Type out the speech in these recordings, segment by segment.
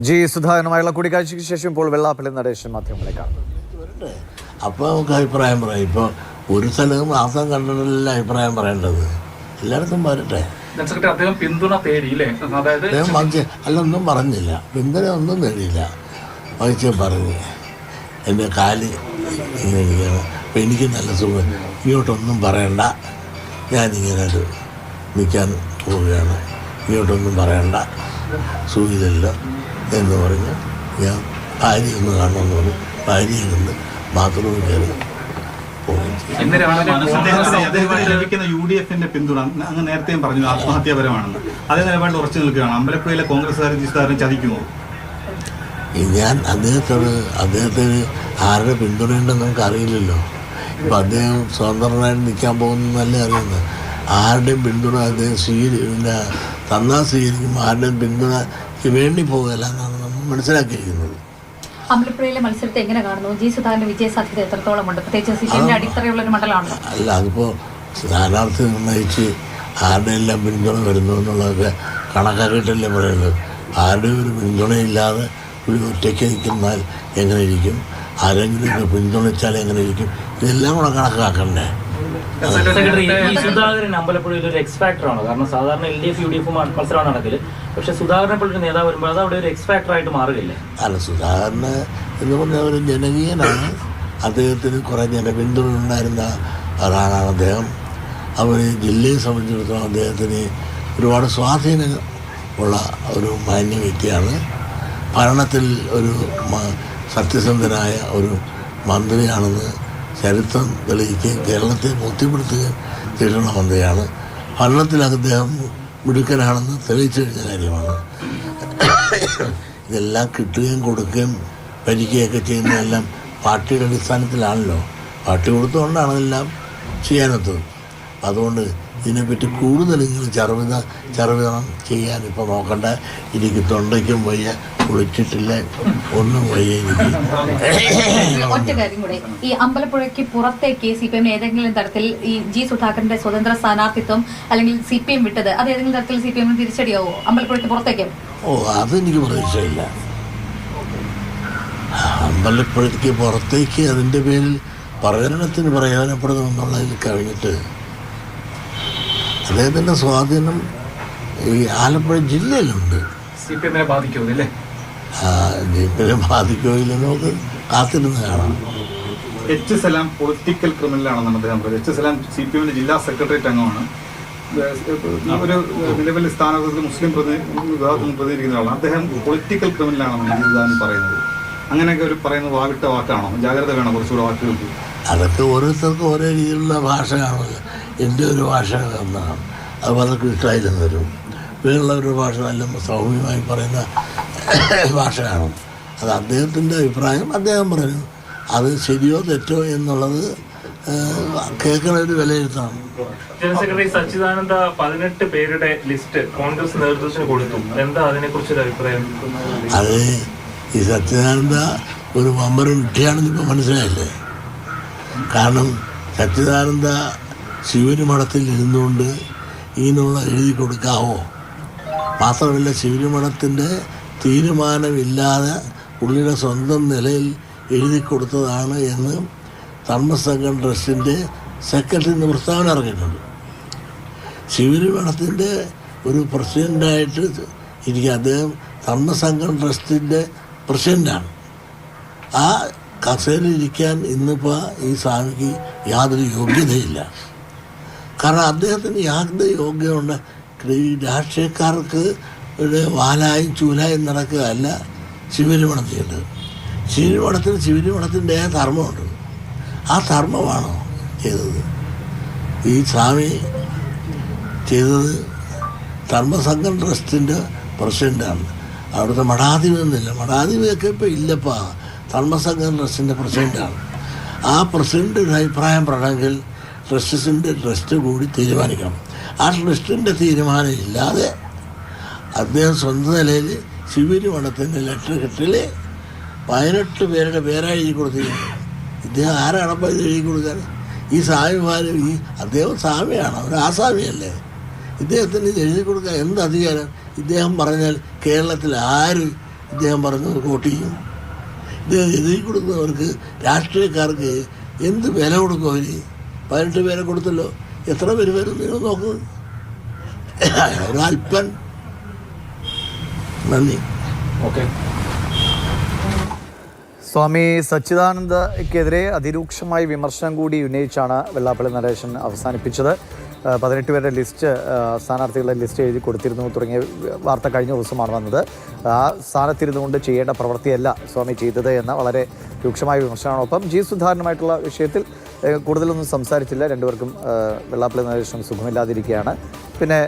G സുധാകരനുമായുള്ള കൂടിക്കാഴ്ചയ്ക്ക് ശേഷം ഇപ്പോൾ വെള്ളാപ്പള്ളി നടേശൻ മാധ്യമങ്ങളെ കാണും. അപ്പോൾ നമുക്ക് അഭിപ്രായം പറയാം. ഇപ്പോൾ ഒരു സ്ഥലവും മാത്രം കണ്ടിട്ടില്ല അഭിപ്രായം പറയേണ്ടത്, എല്ലായിടത്തും വരട്ടെ. അദ്ദേഹം പിന്തുണ തേടിയില്ലേ? അദ്ദേഹം അല്ലൊന്നും പറഞ്ഞില്ല, പിന്തുണ ഒന്നും തേടിയില്ല. വഹിച്ച് പറഞ്ഞ് എൻ്റെ കാല് ഇങ്ങനെ ഇരിക്കുകയാണ്, അപ്പം എനിക്ക് നല്ല സുഖം, ഇങ്ങോട്ടൊന്നും പറയണ്ട, ഞാനിങ്ങനെ ഒരു നിൽക്കാൻ പോവുകയാണ്, ഇങ്ങോട്ടൊന്നും പറയണ്ട, സുഖമില്ലല്ലോ എന്ന് പറഞ്ഞ് ഞാൻ ഭാര്യ ഒന്ന് കാണണമെന്ന് പറഞ്ഞു. ഭാര്യയെ കൊണ്ട് ബാത്റൂമിൽ കയറി ലഭിക്കുന്ന UDFന്റെ പിന്തുണ അങ്ങ് നേരത്തെയും പറഞ്ഞു ആത്മഹത്യാപരമാണെന്ന്. അതേ നിലപാടിൽ ഉറച്ചു നിൽക്കുകയാണ്. അമ്പലപ്പുഴയിലെ കോൺഗ്രസ്സുകാരും ജിസ്താരും ചതിക്കുമോ? ഞാൻ അദ്ദേഹത്തിന് ആരുടെ പിന്തുണയുണ്ടെന്ന് നമുക്ക് അറിയില്ലല്ലോ. ഇപ്പം അദ്ദേഹം സ്വതന്ത്രനായിട്ട് നിൽക്കാൻ പോകുന്നതല്ലേ അറിയുന്നത്. ആരുടെയും പിന്തുണ അദ്ദേഹം തന്നാൽ സ്വീകരിക്കും, ആരുടെയും പിന്തുണയ്ക്ക് വേണ്ടി പോകുകയല്ല എന്നാണ് നമ്മൾ മനസ്സിലാക്കിയിരിക്കുന്നത്. അമ്പലപ്പുഴയിലെ മത്സരത്തെ എങ്ങനെ കാണുന്നു? ജി സുധാകരന്റെ വിജയ സാധ്യത എത്രത്തോളം ഉണ്ട്? പ്രത്യേകിച്ച് സിപിഎമ്മിന്റെ അടിത്തറയുള്ള ഒരു മണ്ഡലമാണ്. അല്ല, അതിപ്പോൾ സ്ഥാനാർത്ഥി നിർണ്ണയിച്ച് ആരുടെ എല്ലാം പിന്തുണ വരുന്നു എന്നുള്ളതൊക്കെ കണക്കാക്കിയിട്ടല്ലേ പറയുന്നത്. ആരുടെയും ഒരു പിന്തുണയില്ലാതെ ഒരു ഒറ്റയ്ക്ക് നിൽക്കുന്നാൽ എങ്ങനെ ഇരിക്കും, ആരെങ്കിലും പിന്തുണച്ചാൽ എങ്ങനെ ഇരിക്കും, ഇതെല്ലാം കൂടെ കണക്കാക്കണ്ടേ. സുധാകരൻ അമ്പലപ്പുഴയിൽ ഒരു എക്സ് ഫാക്ടറാണ്. കാരണം സാധാരണ LDF UDF മത്സരമാണ് നടക്കല്. പക്ഷെ സുധാകരനെ പോലൊരു നേതാവ് വരുമ്പോൾ അത് അവിടെ ഒരു എക്സ് ഫാക്ടറായിട്ട് മാറുകയില്ലേ? അല്ല, സുധാകരന് എന്ന് പറഞ്ഞാൽ ഒരു ജനകീയനാണ്. അദ്ദേഹത്തിന് കുറേ ജനപിന്തുണ ഉണ്ടായിരുന്ന ഒരാളാണ് അദ്ദേഹം. അവർ ജില്ലയെ സംബന്ധിച്ചിടത്തോളം അദ്ദേഹത്തിന് ഒരുപാട് സ്വാധീനം ഉള്ള ഒരു മാന്യ വ്യക്തിയാണ്. ഭരണത്തിൽ ഒരു സത്യസന്ധനായ ഒരു മന്ത്രിയാണെന്ന് ചരിത്രം തെളിയിക്കുകയും കേരളത്തെ ബോധ്യപ്പെടുത്തുകയും ചെയ്തിട്ടുള്ള മന്ത്രിയാണ്. ഭരണത്തിൽ അദ്ദേഹം മിടുക്കനാണെന്ന് തെളിയിച്ചു കഴിഞ്ഞ കാര്യമാണ്. ഇതെല്ലാം കിട്ടുകയും കൊടുക്കുകയും ഭരിക്കുകയൊക്കെ ചെയ്യുന്നതെല്ലാം പാർട്ടിയുടെ അടിസ്ഥാനത്തിലാണല്ലോ. പാർട്ടി കൊടുത്തുകൊണ്ടാണ് ഇതെല്ലാം ചെയ്യാനെത്തത്. അതുകൊണ്ട് ഇതിനെപ്പറ്റി കൂടുതൽ നിങ്ങൾ ചർവിതം ചെയ്യാൻ ഇപ്പോൾ നോക്കണ്ട. എനിക്ക് തൊണ്ടയ്ക്കും വയ്യ, കുളിച്ചിട്ടില്ല, ഒന്നും വയ്യ എനിക്ക്. ഒറ്റ കാര്യം കൂടെ, ഈ അമ്പലപ്പുഴയ്ക്ക് പുറത്തേക്ക് CPM ഏതെങ്കിലും തരത്തിൽ ഈ ജി സുധാകരന്റെ സ്വതന്ത്ര സ്ഥാനാർത്ഥിത്വം അല്ലെങ്കിൽ CPM വിട്ടത് അത് ഏതെങ്കിലും തരത്തിൽ CPM തിരിച്ചടിയാവോ അമ്പലപ്പുഴയ്ക്ക് പുറത്തേക്ക്? അതെനിക്ക് പ്രതീക്ഷയില്ല. അമ്പലപ്പുഴയ്ക്ക് പുറത്തേക്ക് അതിൻ്റെ പേരിൽ പ്രചരണത്തിന് പ്രയോജനപ്പെടുന്നു എന്നുള്ളതിൽ കഴിഞ്ഞിട്ട് അദ്ദേഹത്തിൻ്റെ സ്വാധീനം ഈ ആലപ്പുഴ ജില്ലയിലുണ്ട്. CPM-നെ ബാധിക്കുമല്ലേ? CPM ബാധിക്കുമോ ഇല്ലെന്ന് നമുക്ക് കാത്തിരുന്ന് കാണാം. H. സലാം പൊളിറ്റിക്കൽ ക്രിമിനലാണെന്നാണ് അദ്ദേഹം പറയുന്നത്. H. സലാം CPM-ന്റെ ജില്ലാ സെക്രട്ടേറിയറ്റ് അംഗമാണ്. ഒരു നിലവിൽ സ്ഥാനത്ത് മുസ്ലിം വിഭാഗത്തിൽ പ്രതിനിധിക്കുന്ന ആളാണ്. അദ്ദേഹം പൊളിറ്റിക്കൽ ക്രിമിനലാണെന്നാണ് ഇതാണ് പറയുന്നത്. അങ്ങനെയൊക്കെ ഒരു പറയുന്നത് വാവിട്ട വാക്കാണോ? ജാഗ്രത വേണം കുറച്ചുകൂടെ വാക്കുകൾക്ക്. അതൊക്കെ ഓരോരുത്തർക്കും ഓരോ രീതിയിലുള്ള ഭാഷ കാണുമല്ലോ. എൻ്റെ ഒരു ഭാഷ എന്നാണ്, അത് പലർക്കും ഇഷ്ടമായില്ലെന്ന് വരും. വേറുള്ളവരുടെ ഭാഷ നല്ല സൗമ്യമായി പറയുന്ന ഭാഷ കാണും. അത് അദ്ദേഹത്തിൻ്റെ അഭിപ്രായം അദ്ദേഹം പറയുന്നു. അത് ശരിയോ തെറ്റോ എന്നുള്ളത് കേൾക്കണൊരു വിലയിരുത്തണം. ജനറൽ സെക്രട്ടറി സച്ചിദാനന്ദ 18 പേരുടെ ലിസ്റ്റ് കോൺഗ്രസ് നേതൃത്വത്തിന് കൊടുത്തു. എന്താ അതിനെക്കുറിച്ചൊരു അഭിപ്രായം? അത് ഈ സച്ചിദാനന്ദ ഒരു വമ്പരം വിട്ടിയാണെന്ന് ഇപ്പോൾ മനസ്സിലായില്ലേ. കാരണം സച്ചിദാനന്ദ ശിവന് മഠത്തിൽ ഇരുന്നുകൊണ്ട് ഇതിനുള്ള എഴുതി കൊടുക്കാവോ? മാത്രമല്ല, ശിവന് മഠത്തിൻ്റെ തീരുമാനമില്ലാതെ പുള്ളിയുടെ സ്വന്തം നിലയിൽ എഴുതി കൊടുത്തതാണ് എന്ന് ധർമ്മസംഘം ട്രസ്റ്റിൻ്റെ സെക്രട്ടറി ഇന്ന് പ്രസ്താവന ഇറങ്ങിയിട്ടുണ്ട്. ശിവന് മഠത്തിൻ്റെ ഒരു പ്രസിഡൻ്റായിട്ട് ഇരിക്കുക. അദ്ദേഹം ധർമ്മസംഘം ട്രസ്റ്റിൻ്റെ പ്രസിഡൻ്റാണ്. ആ കസേരയിലിരിക്കാൻ ഇന്നിപ്പോൾ ഈ സ്വാമിക്ക് യാതൊരു യോഗ്യതയില്ല. കാരണം അദ്ദേഹത്തിന് യാതൊരു യോഗ്യതയുണ്ട്. ഈ രാഷ്ട്രീയക്കാർക്ക് വാലായും ചൂലായും നടക്കുകയല്ല ശിവരിമഠം ചെയ്യേണ്ടത്. ശിവരിമഠത്തിൻ്റെ ധർമ്മമുണ്ട്. ആ ധർമ്മമാണോ ചെയ്തത്? ഈ സ്വാമി ചെയ്തത് ധർമ്മസംഘം ട്രസ്റ്റിൻ്റെ പ്രസിഡൻ്റാണ്. അവിടുത്തെ മഠാധിപതിയൊന്നുമില്ല. മഠാധിപതിയൊക്കെ ഇപ്പോൾ ഇല്ലപ്പാ. ധർമ്മസംഘം ട്രസ്റ്റിൻ്റെ പ്രസിഡൻ്റാണ്. ആ പ്രസിഡൻ്റ് ഒരു അഭിപ്രായം പറയണമെങ്കിൽ ട്രസ്റ്റ് കൂടി തീരുമാനിക്കണം. ആ ട്രസ്റ്റിൻ്റെ തീരുമാനം ഇല്ലാതെ അദ്ദേഹം സ്വന്തം നിലയിൽ ശിവരി മഠത്തിൻ്റെ ലെറ്റർ കെട്ടിൽ 18 പേരുടെ പേരായി എഴുതി കൊടുത്തിരിക്കുന്നു. ഇദ്ദേഹം ആരാണപ്പോൾ ഇത് എഴുതി കൊടുക്കാൻ? ഈ സ്വാമിമാരും അദ്ദേഹം സ്വാമിയാണ്, അവർ ആസാമിയല്ലേ. ഇദ്ദേഹത്തിന് ഇത് എഴുതി കൊടുക്കാൻ എന്ത് അധികാരം? ഇദ്ദേഹം പറഞ്ഞാൽ കേരളത്തിൽ ആര് ഇദ്ദേഹം പറഞ്ഞത് വോട്ട് ചെയ്യും. ഇദ്ദേഹം എഴുതി കൊടുക്കുന്നവർക്ക് രാഷ്ട്രീയക്കാർക്ക് എന്ത് വില കൊടുക്കും അവർ? 18 പേരെ കൊടുത്തല്ലോ, എത്ര പേര് വരും നിങ്ങൾ നോക്ക്. ഒരൽപ്പൻ. നന്ദി. ഓക്കെ. സ്വാമി സച്ചിദാനന്ദക്കെതിരെ അതിരൂക്ഷമായ വിമർശനം കൂടി ഉന്നയിച്ചാണ് വെള്ളാപ്പള്ളി നടേശൻ അവസാനിപ്പിച്ചത്. 18 പേരുടെ ലിസ്റ്റ്, സ്ഥാനാർത്ഥികളുടെ ലിസ്റ്റ് എഴുതി കൊടുത്തിരുന്നു തുടങ്ങിയ വാർത്ത കഴിഞ്ഞ ദിവസമാണ് വന്നത്. ആ സ്ഥാനത്തിരുന്നുകൊണ്ട് ചെയ്യേണ്ട പ്രവൃത്തിയല്ല സ്വാമി ചെയ്തത് എന്ന വളരെ രൂക്ഷമായ വിമർശനമാണ്. ഒപ്പം ജി സുധാകരനുമായിട്ടുള്ള വിഷയത്തിൽ കൂടുതലൊന്നും സംസാരിച്ചില്ല. രണ്ടുപേർക്കും വെള്ളാപ്പള്ളി നടേശൻ സുഖമില്ലാതിരിക്കുകയാണ്. പിന്നെ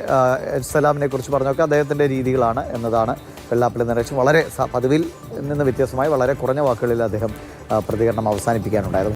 സലാമിനെ കുറിച്ച് പറഞ്ഞൊക്കെ അദ്ദേഹത്തിൻ്റെ രീതികളാണ് എന്നതാണ് വെള്ളാപ്പള്ളി നടേശൻ വളരെ പതിവിൽ നിന്ന് വ്യത്യസ്തമായി വളരെ കുറഞ്ഞ വാക്കുകളിൽ അദ്ദേഹം പ്രതികരണം അവസാനിപ്പിക്കാനുണ്ടായിരുന്നു.